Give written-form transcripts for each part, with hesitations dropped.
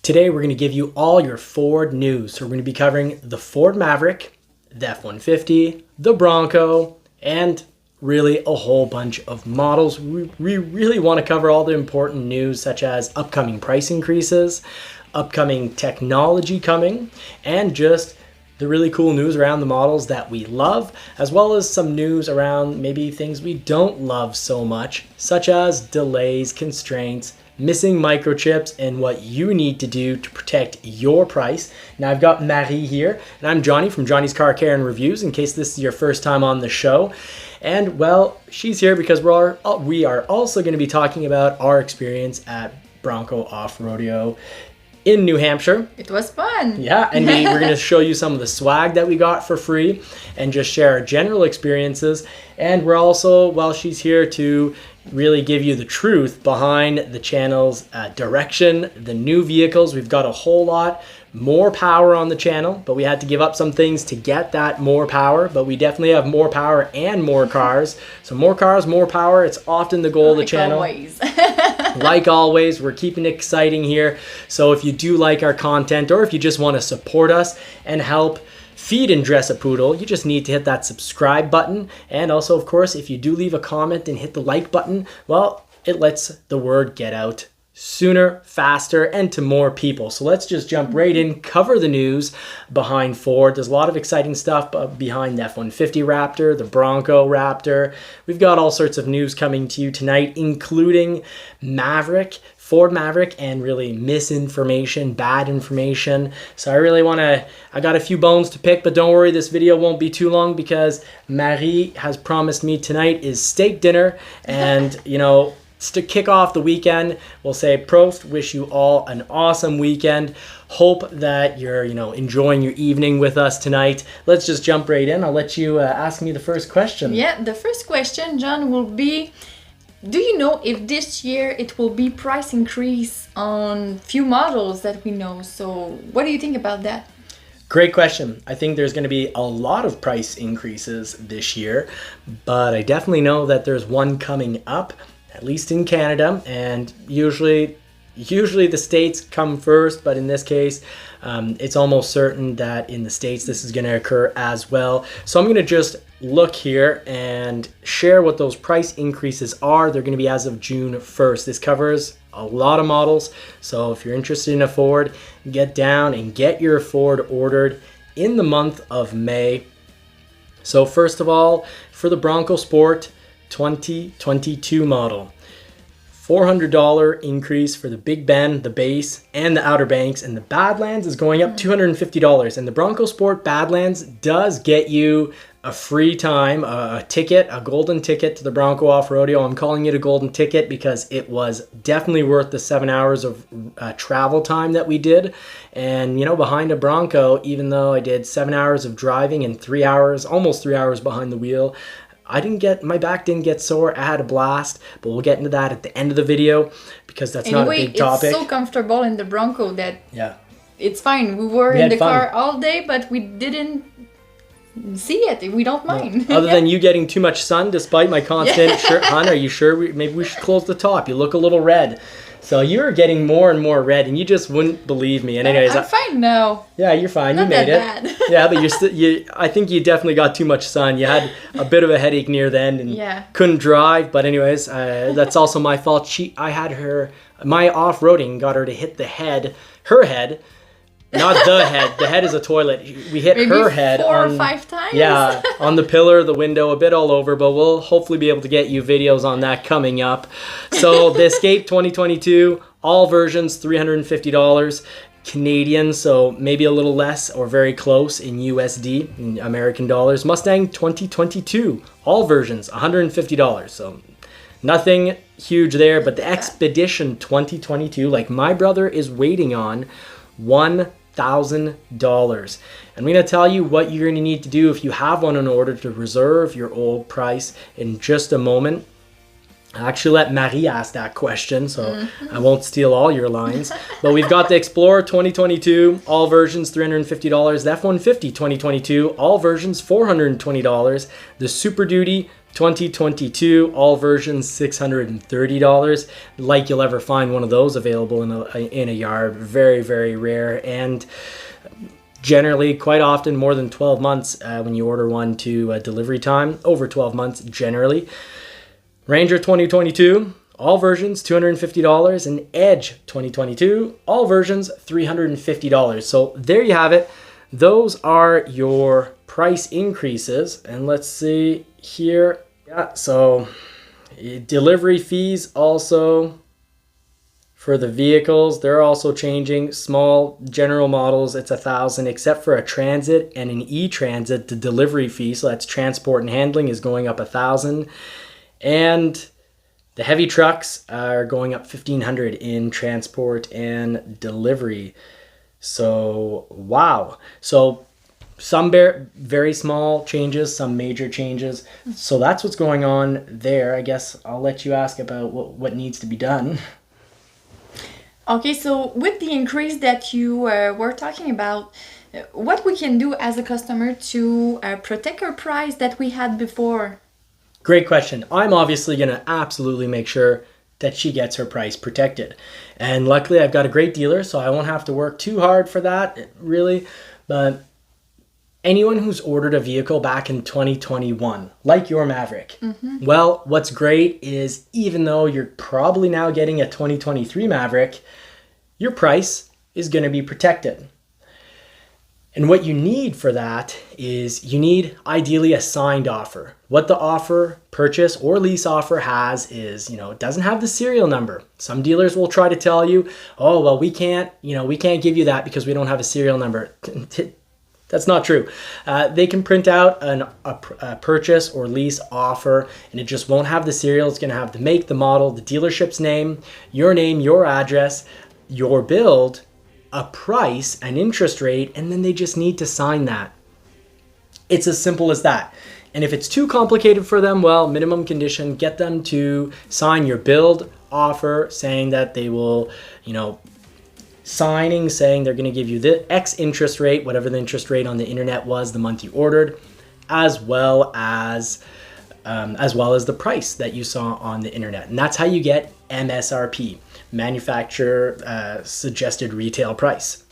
Today we're going to give you all your Ford news. So we're going to be covering the Ford Maverick, the F-150, the Bronco, and really a whole bunch of models. We really want to cover all the important news such as upcoming price increases, upcoming technology coming, and just the really cool news around the models that we love, as well as some news around maybe things we don't love so much, such as delays, constraints, missing microchips, and what you need to do to protect your price. Now I've got Marie here, and I'm Johnny from Johnny's Car Care and Reviews, in case this is your first time on the show. And well, she's here because we are also going to be talking about our experience at Bronco Off-Rodeo in New Hampshire. It was fun. Yeah, and we're going to show you some of the swag that we got for free and just share our general experiences. And we're also, while she's here, to really give you the truth behind the channel's direction, the new vehicles. We've got a whole lot more power on the channel, but we had to give up some things to get that more power, but we definitely have more power and more cars. So more cars, more power, it's often the goal of the channel. Always. Like always, we're keeping it exciting here. So if you do like our content, or if you just want to support us and help feed and dress a poodle, you just need to hit that subscribe button. And also, of course, if you do leave a comment and hit the like button, well, it lets the word get out sooner, faster, and to more people. So let's just jump right in, cover the news behind Ford. There's a lot of exciting stuff behind the F-150 Raptor, the Bronco Raptor. We've got all sorts of news coming to you tonight, including Maverick, Ford Maverick, and really misinformation, bad information. So I got a few bones to pick, but don't worry, this video won't be too long because Marie has promised me tonight is steak dinner. And, you know, to kick off the weekend, we'll say Prost, wish you all an awesome weekend. Hope that you're, enjoying your evening with us tonight. Let's just jump right in. I'll let you ask me the first question. Yeah, the first question, John, will be, do you know if this year it will be price increase on few models that we know? So what do you think about that? Great question. I think there's going to be a lot of price increases this year, but I definitely know that there's one coming up, at least in Canada, and usually the States come first, but in this case, it's almost certain that in the States this is going to occur as well. So I'm going to just look here and share what those price increases are. They're going to be as of June 1st. This covers a lot of models, so if you're interested in a Ford, get down and get your Ford ordered in the month of May. So first of all, for the Bronco Sport 2022 model, $400 increase for the Big Bend, the base, and the Outer Banks, and the Badlands is going up $250. And the Bronco Sport Badlands does get you a free time, a ticket, a golden ticket to the Bronco Off-Rodeo. I'm calling it a golden ticket because it was definitely worth the 7 hours of travel time that we did. And, behind a Bronco, even though I did 7 hours of driving and 3 hours, almost 3 hours behind the wheel, my back didn't get sore. I had a blast, but we'll get into that at the end of the video because that's not a big topic. It's so comfortable in the Bronco that it's fine. We were in the car all day, but we didn't see it. We don't mind. No. Other than you getting too much sun, despite my constant shirt. Hon, are you sure? Maybe we should close the top. You look a little red. So you're getting more and more red, and you just wouldn't believe me. And anyways, I'm fine now. Yeah, you're fine. Not you made it. Bad. Yeah, but I think you definitely got too much sun. You had a bit of a headache near then and couldn't drive. But anyways, that's also my fault. My off-roading got her to hit her head. Not the head. The head is a toilet. We hit maybe her head 4 or 5 times. Yeah, on the pillar, the window, a bit all over. But we'll hopefully be able to get you videos on that coming up. So the Escape 2022, all versions, $350 Canadian. So maybe a little less or very close in USD, in American dollars. Mustang 2022, all versions, $150. So nothing huge there. But the Expedition 2022, like my brother is waiting on, $1,000. I'm going to tell you what you're going to need to do if you have one in order to reserve your old price in just a moment. I actually let Marie ask that question, so I won't steal all your lines. But we've got the Explorer 2022, all versions $350. The F-150 2022, all versions $420. The Superduty 2022, all versions $630. Like you'll ever find one of those available in a yard. Very, very rare. And generally, quite often, more than 12 months when you order one to delivery time. Over 12 months, generally. Ranger 2022, all versions $250. And Edge 2022, all versions $350. So there you have it. Those are your price increases. And let's see here. Yeah, so delivery fees also for the vehicles, they're also changing. Small general models, it's $1,000, except for a Transit and an E-Transit. The delivery fee, so that's transport and handling, is going up $1,000. And the heavy trucks are going up $1,500 in transport and delivery. So wow. So some very small changes, some major changes. So that's what's going on there. I guess I'll let you ask about what needs to be done. Okay, so with the increase that you were talking about, what we can do as a customer to protect our price that we had before? Great question. I'm obviously going to absolutely make sure that she gets her price protected. And luckily I've got a great dealer, so I won't have to work too hard for that, really. But anyone who's ordered a vehicle back in 2021, like your Maverick, well, what's great is even though you're probably now getting a 2023 Maverick, your price is going to be protected. And what you need for that is you need ideally a signed offer. What the offer, purchase or lease offer has is, it doesn't have the serial number. Some dealers will try to tell you, oh, well, we can't give you that because we don't have a serial number. That's not true. They can print out a purchase or lease offer, and it just won't have the serial. It's going to have the make, the model, the dealership's name, your address, your build, a price, an interest rate, and then they just need to sign that. It's as simple as that. And if it's too complicated for them, well, minimum condition, get them to sign your build offer saying that they will, signing saying they're going to give you the X interest rate, whatever the interest rate on the internet was the month you ordered, as well as the price that you saw on the internet. And that's how you get MSRP, manufacturer suggested retail price.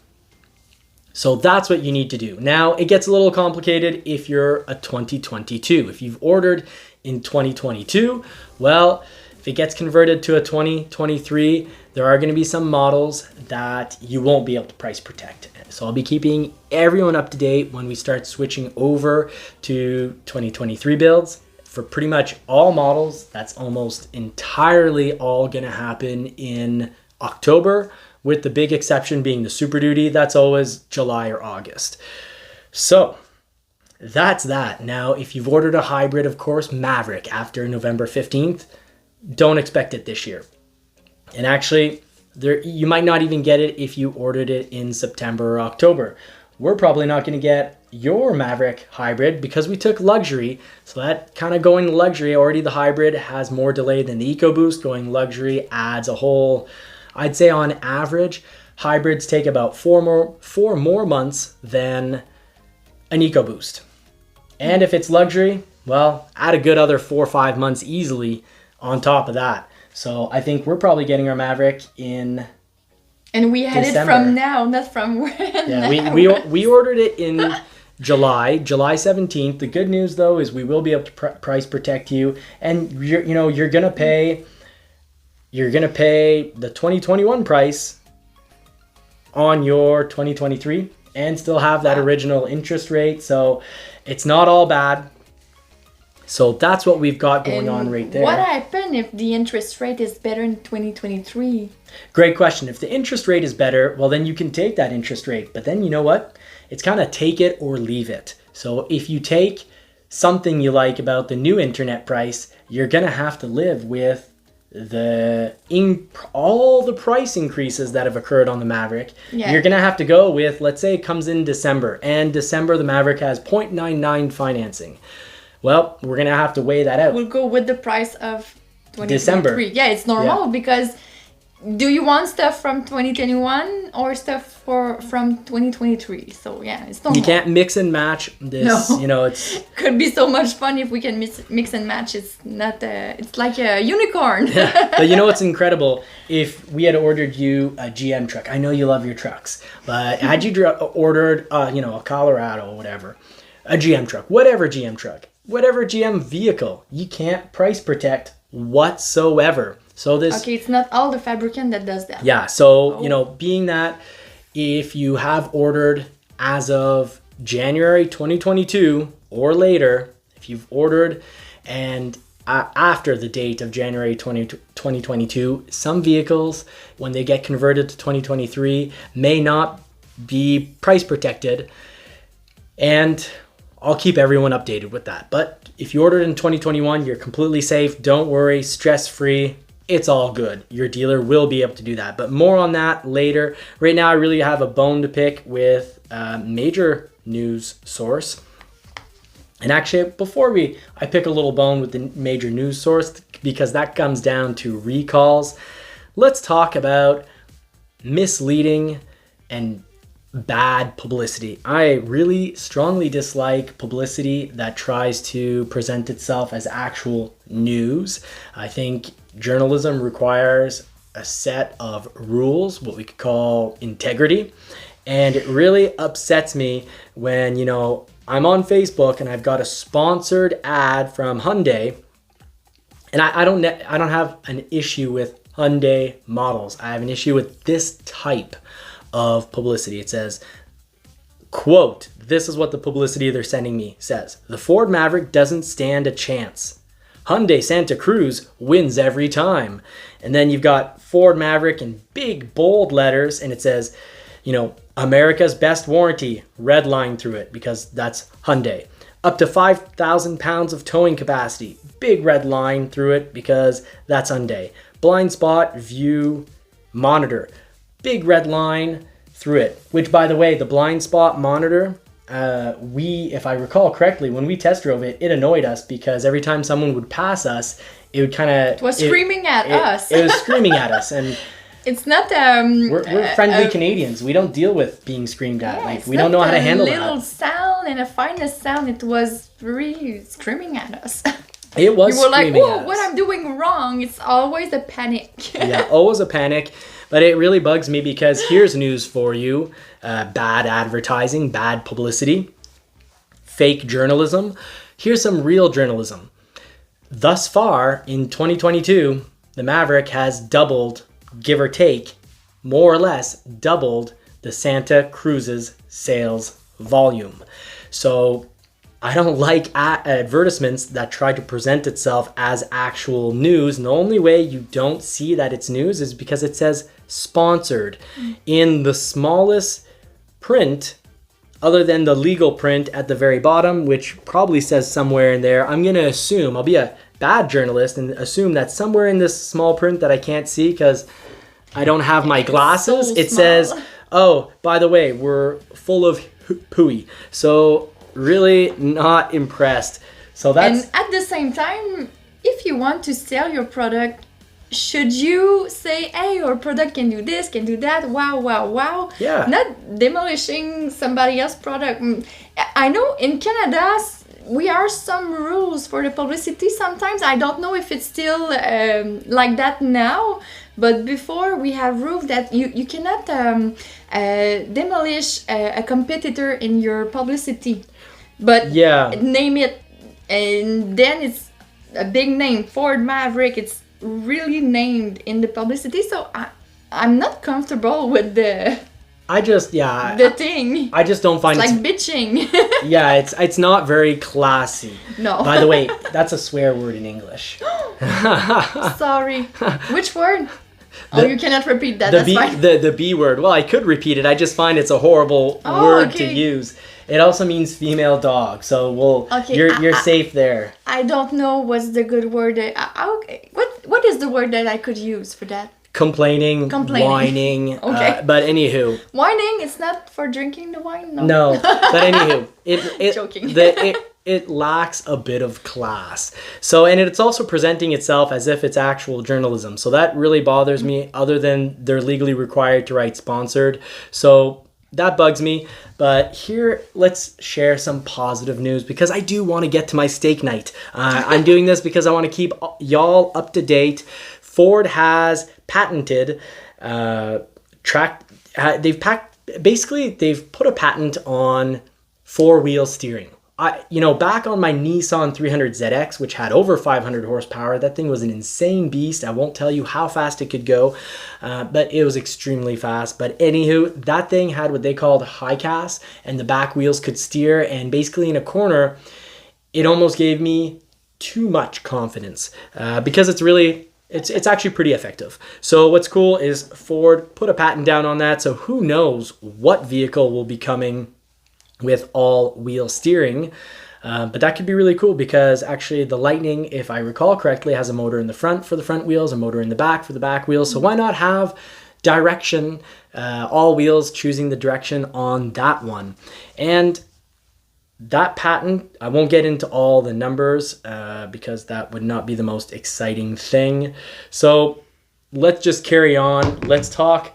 So that's what you need to do. Now it gets a little complicated if you're a 2022. If you've ordered in 2022, well, if it gets converted to a 2023, there are going to be some models that you won't be able to price protect. So I'll be keeping everyone up to date when we start switching over to 2023 builds. For pretty much all models, that's almost entirely all going to happen in October, with the big exception being the Superduty. That's always July or August. So that's that. Now, if you've ordered a hybrid, of course, Maverick after November 15th, don't expect it this year. And actually, you might not even get it if you ordered it in September or October. We're probably not going to get your Maverick hybrid because we took luxury. So that kind of going luxury, already the hybrid has more delay than the EcoBoost. Going luxury adds a whole, I'd say on average, hybrids take about four more months than an EcoBoost. And if it's luxury, well, add a good other 4 or 5 months easily on top of that. So I think we're probably getting our Maverick in And we had December. It from now, not from when. Yeah, we ordered it in July 17th. The good news though is we will be able to price protect you, and you're gonna pay the 2021 price on your 2023 and still have that original interest rate. So it's not all bad. So that's what we've got going on right there. What happens if the interest rate is better in 2023? Great question. If the interest rate is better, well, then you can take that interest rate. But then you know what? It's kind of take it or leave it. So if you take something you like about the new internet price, you're going to have to live with all the price increases that have occurred on the Maverick. Yeah. You're going to have to go with, let's say it comes in December, and December the Maverick has 0.99 financing. Well, we're going to have to weigh that out. We'll go with the price of 2023. December. Yeah, it's normal because do you want stuff from 2021 or stuff from 2023? So yeah, it's normal. You can't mix and match this. No. You know, it's could be so much fun if we can mix and match. It's not. It's like a unicorn. But you know what's incredible? If we had ordered you a GM truck, I know you love your trucks, but had you ordered, you know, a Colorado or whatever, a GM truck, whatever GM vehicle, you can't price protect whatsoever. So this. Okay, it's not all the fabricant that does that. Yeah. So you know, being that if you have ordered as of January 2022 or later, if you've ordered and after the date of January 2022, some vehicles, when they get converted to 2023, may not be price protected. And I'll keep everyone updated with that. But if you ordered in 2021, you're completely safe. Don't worry, stress-free. It's all good. Your dealer will be able to do that. But more on that later. Right now, I really have a bone to pick with a major news source. And actually, before I pick a little bone with the major news source, because that comes down to recalls, let's talk about misleading and bad publicity. I really strongly dislike publicity that tries to present itself as actual news. I think journalism requires a set of rules, what we could call integrity. And it really upsets me when, you know, I'm on Facebook and I've got a sponsored ad from Hyundai, and I don't have an issue with Hyundai models. I have an issue with this type of publicity. It says, quote, this is what the publicity they're sending me says: the Ford Maverick doesn't stand a chance. Hyundai Santa Cruz wins every time. And then you've got Ford Maverick in big bold letters, and it says, you know, America's best warranty, red line through it, because that's Hyundai. Up to 5,000 pounds of towing capacity, big red line through it, because that's Hyundai. Blind spot view monitor, big red line through it, which, by the way, the blind spot monitor, if I recall correctly, when we test drove it, it annoyed us because every time someone would pass us, it would kind of... It was screaming at us. It was screaming at us, and... It's not we're friendly Canadians. We don't deal with being screamed at. Like, we don't know how to handle that. A little sound and a finest sound. It was really screaming at us. It was. You were like, "Whoa, what I'm doing wrong?" It's always a panic. Yeah, always a panic. But it really bugs me because here's news for you: bad advertising, bad publicity, fake journalism. Here's some real journalism. Thus far in 2022, the Maverick has doubled, give or take, more or less doubled the Santa Cruz's sales volume. So I don't like advertisements that try to present itself as actual news. And the only way you don't see that it's news is because it says sponsored in the smallest print, other than the legal print at the very bottom, which probably says somewhere in there. I'm going to assume, I'll be a bad journalist and assume that somewhere in this small print that I can't see because I don't have my glasses, it says, oh, by the way, we're full of pooey. So really not impressed. So that's... And at the same time, if you want to sell your product, should you say, hey, your product can do this, can do that, wow, wow, wow. Yeah. Not demolishing somebody else's product. I know in Canada, we are some rules for the publicity sometimes. I don't know if it's still like that now, but before we have rules that you cannot demolish a competitor in your publicity. But yeah, name it, and then it's a big name, Ford Maverick. It's really named in the publicity, so I'm not comfortable with the thing. I just don't find it's like bitching. Yeah, it's not very classy. No. By the way, that's a swear word in English. Sorry. Which word? You cannot repeat that. That's fine. The B word. Well, I could repeat it. I just find it's a horrible word to use. It also means female dog, so you're safe there. I don't know what's the good word. What is the word that I could use for that? Complaining. Whining. Okay. But anywho. Whining, it's not for drinking the wine? No. But anywho. Joking. it lacks a bit of class. So, and it's also presenting itself as if it's actual journalism. So that really bothers me, other than they're legally required to write sponsored. So that bugs me. But here, let's share some positive news, because I do want to get to my steak night. I'm doing this because I want to keep y'all up to date. Ford has patented they've put a patent on four-wheel steering. Back on my Nissan 300ZX, which had over 500 horsepower, that thing was an insane beast. I won't tell you how fast it could go, but it was extremely fast. But anywho, that thing had what they called high cast, and the back wheels could steer, and basically in a corner, it almost gave me too much confidence, because it's actually pretty effective. So what's cool is Ford put a patent down on that, so who knows what vehicle will be coming with all-wheel steering. But that could be really cool, because actually the Lightning, if I recall correctly, has a motor in the front for the front wheels, a motor in the back for the back wheels. So why not have direction, all wheels choosing the direction on that one? And that patent, I won't get into all the numbers because that would not be the most exciting thing. So let's just carry on. Let's talk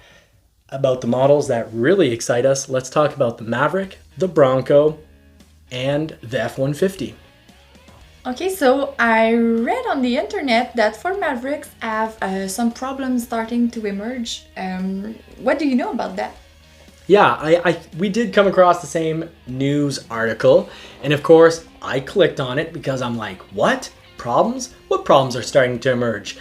about the models that really excite us. Let's talk about the Maverick, the Bronco, and the F-150. Okay, so I read on the internet that Ford Mavericks have some problems starting to emerge. What do you know about that? Yeah, we did come across the same news article, and of course I clicked on it because I'm like, what? Problems? What problems are starting to emerge?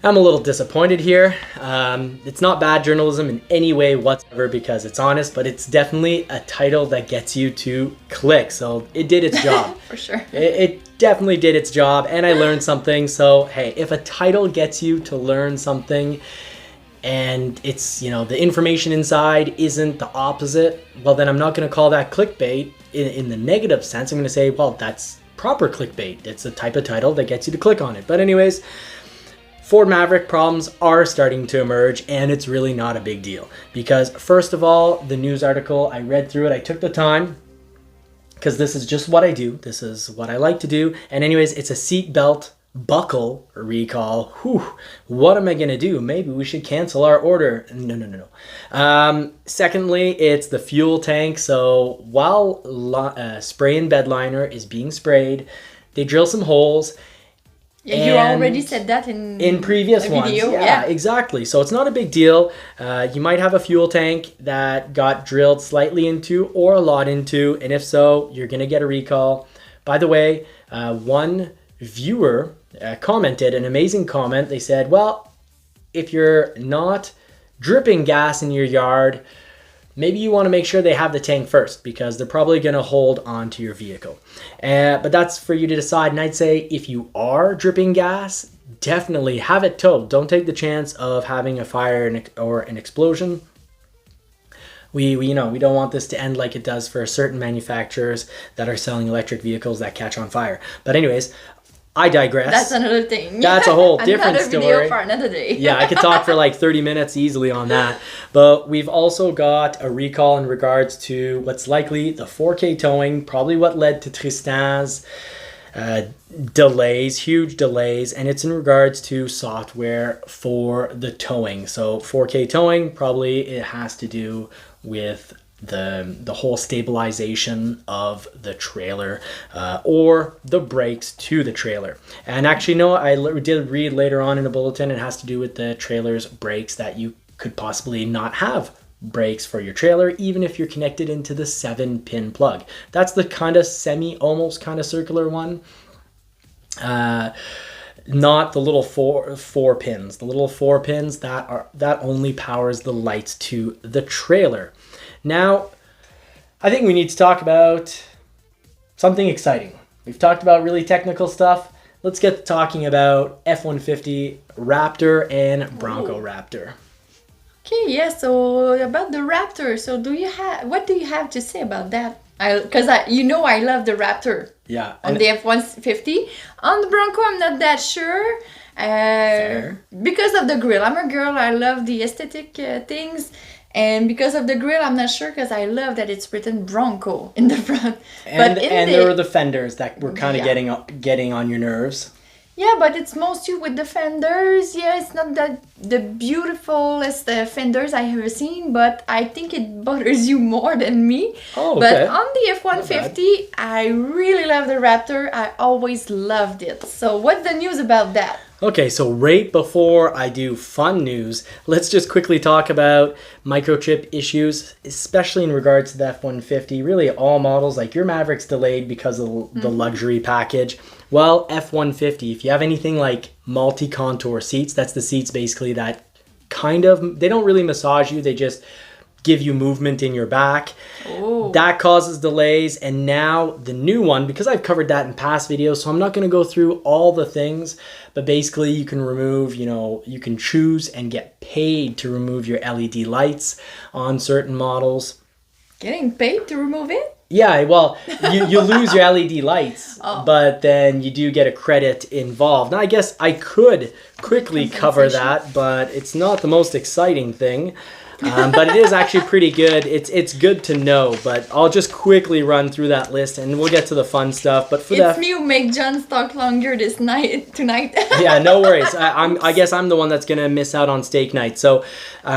I'm a little disappointed here. It's not bad journalism in any way whatsoever, because it's honest, but it's definitely a title that gets you to click. So it did its job. For sure. It definitely did its job, and I learned something. So hey, if a title gets you to learn something, and it's, the information inside isn't the opposite, well, then I'm not going to call that clickbait in the negative sense. I'm going to say, well, that's proper clickbait. It's a type of title that gets you to click on it. But anyways, Ford Maverick problems are starting to emerge, and it's really not a big deal. Because first of all, the news article, I read through it, I took the time, because this is just what I do. This is what I like to do. And anyways, it's a seat belt buckle recall. Whew, what am I gonna do? Maybe we should cancel our order. No. Secondly, it's the fuel tank. So while spray and bed liner is being sprayed, they drill some holes. Yeah, you already said that in previous ones. Yeah, exactly. So it's not a big deal. You might have a fuel tank that got drilled slightly into or a lot into, and if so, you're gonna get a recall. By the way, one viewer commented an amazing comment. They said, well, if you're not dripping gas in your yard, maybe you want to make sure they have the tank first, because they're probably going to hold onto your vehicle. But that's for you to decide. And I'd say if you are dripping gas, definitely have it towed. Don't take the chance of having a fire or an explosion. We don't want this to end like it does for certain manufacturers that are selling electric vehicles that catch on fire. But anyways, I digress. That's another thing. That's a whole different story. Another video for another day. Yeah, I could talk for like 30 minutes easily on that. But we've also got a recall in regards to what's likely the 4K towing, probably what led to Tristan's delays, huge delays, and it's in regards to software for the towing. So 4K towing, probably it has to do with the whole stabilization of the trailer or the brakes to the trailer. And actually, no, I did read later on in a bulletin, it has to do with the trailer's brakes, that you could possibly not have brakes for your trailer even if you're connected into the 7-pin plug. That's the kind of almost kind of circular one. Not the little four pins. The little 4 pins that only powers the lights to the trailer. Now, I think we need to talk about something exciting. We've talked about really technical stuff. Let's get to talking about F-150 Raptor and Bronco Raptor. Okay, yeah, so about the Raptor, so what do you have to say about that? Because I love the Raptor. Yeah. On the F-150. On the Bronco, I'm not that sure. Fair. Because of the grill. I'm a girl, I love the aesthetic things. And because of the grill, I'm not sure, because I love that it's written Bronco in the front. And there were the fenders that were kind of getting on your nerves. Yeah, but it's mostly with the fenders. Yeah, it's not that the beautifulest fenders I have ever seen, but I think it bothers you more than me. Oh, okay. But on the F-150, I really love the Raptor. I always loved it. So what's the news about that? Okay, so right before I do fun news, let's just quickly talk about microchip issues, especially in regards to the F-150. Really all models, like your Maverick's delayed because of the luxury package. Well, F-150, if you have anything like multi-contour seats, that's the seats basically that kind of, they don't really massage you, they just give you movement in your back. Oh. That causes delays. And now the new one, because I've covered that in past videos, so I'm not going to go through all the things, but basically you can remove, you can choose and get paid to remove your LED lights on certain models. Getting paid to remove it? Yeah, well, you lose your LED lights, but then you do get a credit involved. Now, I guess I could quickly cover that, but it's not the most exciting thing. But it is actually pretty good. It's good to know, but I'll just quickly run through that list and we'll get to the fun stuff. But for it's me who make John talk longer tonight. Yeah, no worries. I guess I'm the one that's gonna miss out on steak night. So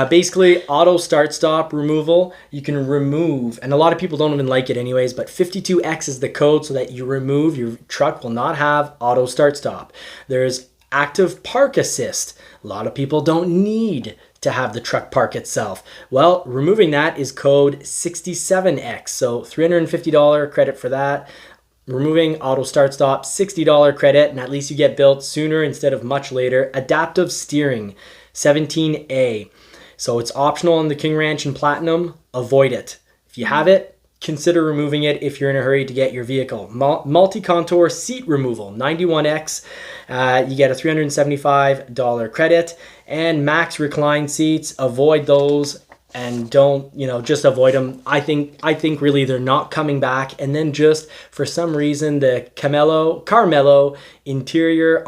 basically, auto start stop removal, you can remove, and a lot of people don't even like it anyways, but 52X is the code so that you remove, your truck will not have auto start stop. There's active park assist. A lot of people don't need to have the truck park itself. Well, removing that is code 67X. So $350 credit for that. Removing auto start stop, $60 credit, and at least you get built sooner instead of much later. Adaptive steering, 17A. So it's optional on the King Ranch and Platinum. Avoid it. If you have it, consider removing it if you're in a hurry to get your vehicle. Multi-contour seat removal, 91X. You get a $375 credit. And max recline seats, avoid those and don't, just avoid them. I think really they're not coming back. And then just for some reason, the Carmelo interior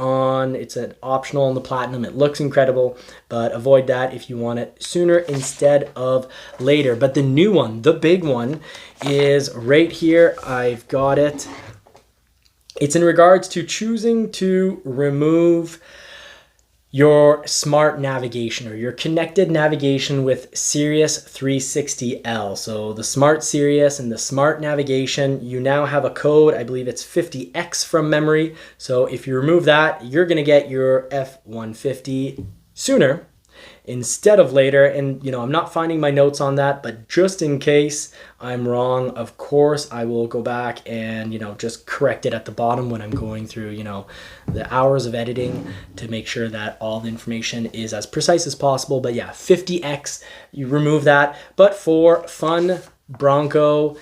it's an optional on the Platinum. It looks incredible, but avoid that if you want it sooner instead of later. But the new one, the big one, is right here. I've got it. It's in regards to choosing to remove your smart navigation or your connected navigation with Sirius 360L. So the smart Sirius and the smart navigation, you now have a code, I believe it's 50X from memory. So if you remove that, you're gonna get your F-150 sooner instead of later. And I'm not finding my notes on that, but just in case I'm wrong, of course I will go back and just correct it at the bottom when I'm going through the hours of editing to make sure that all the information is as precise as possible. But yeah, 50X, you remove that. But for fun Bronco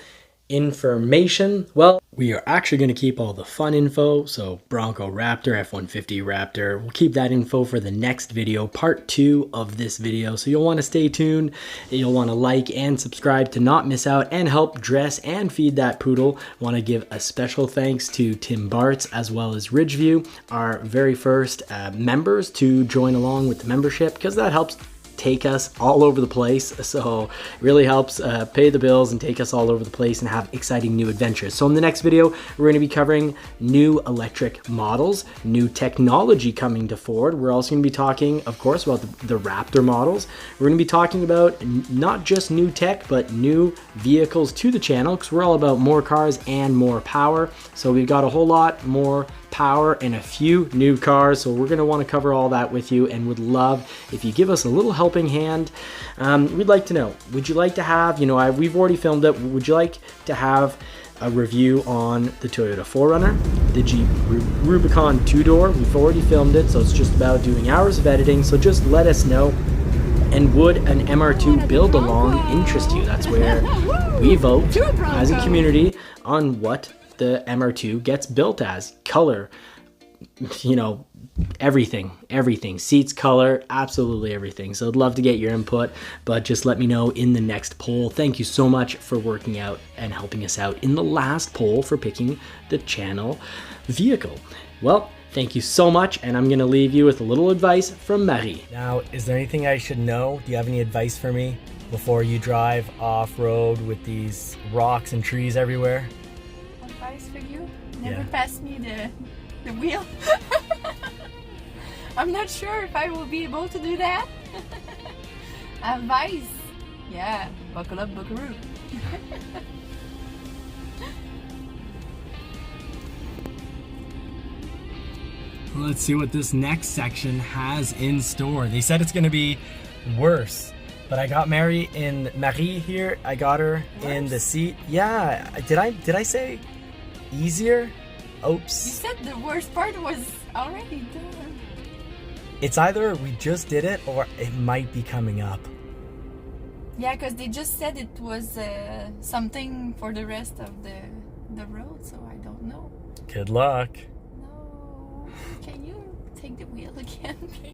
information, well, we are actually going to keep all the fun info. So Bronco Raptor, F-150 Raptor, we'll keep that info for the next video, part 2 of this video. So you'll want to stay tuned. You'll want to like and subscribe to not miss out and help dress and feed that poodle. Want to give a special thanks to Tim Bartz as well as Ridgeview, our very first members to join along with the membership, because that helps take us all over the place. So it really helps pay the bills and take us all over the place and have exciting new adventures. So in the next video, we're going to be covering new electric models, new technology coming to Ford. We're also going to be talking, of course, about the Raptor models. We're going to be talking about not just new tech, but new vehicles to the channel, because we're all about more cars and more power. So we've got a whole lot more power and a few new cars, so we're going to want to cover all that with you, and would love if you give us a little helping hand. We'd like to know, would you like to have, we've already filmed it, would you like to have a review on the Toyota 4Runner, the Jeep Rubicon 2-door? We've already filmed it, so it's just about doing hours of editing, so just let us know. And would an MR2 build along interest you? That's where we vote as a community on what the MR2 gets built as. Color, everything, seats, color, absolutely everything. So I'd love to get your input, but just let me know in the next poll. Thank you so much for working out and helping us out in the last poll for picking the channel vehicle. Well, thank you so much, and I'm going to leave you with a little advice from Marie. Now, is there anything I should know? Do you have any advice for me? before you drive off-road with these rocks and trees everywhere? Advice for you? Never Yeah. pass me the wheel. I'm not sure if I will be able to do that. Advice? Yeah, buckle up, buckaroo. Let's see what this next section has in store. They said it's gonna be worse, but I got Marie here. I got her in the seat. Yeah, did I say easier? Oops. You said the worst part was already done. It's either we just did it or it might be coming up. Yeah, because they just said it was something for the rest of the road, so I don't know. Good luck. No. Can you take the wheel again, please?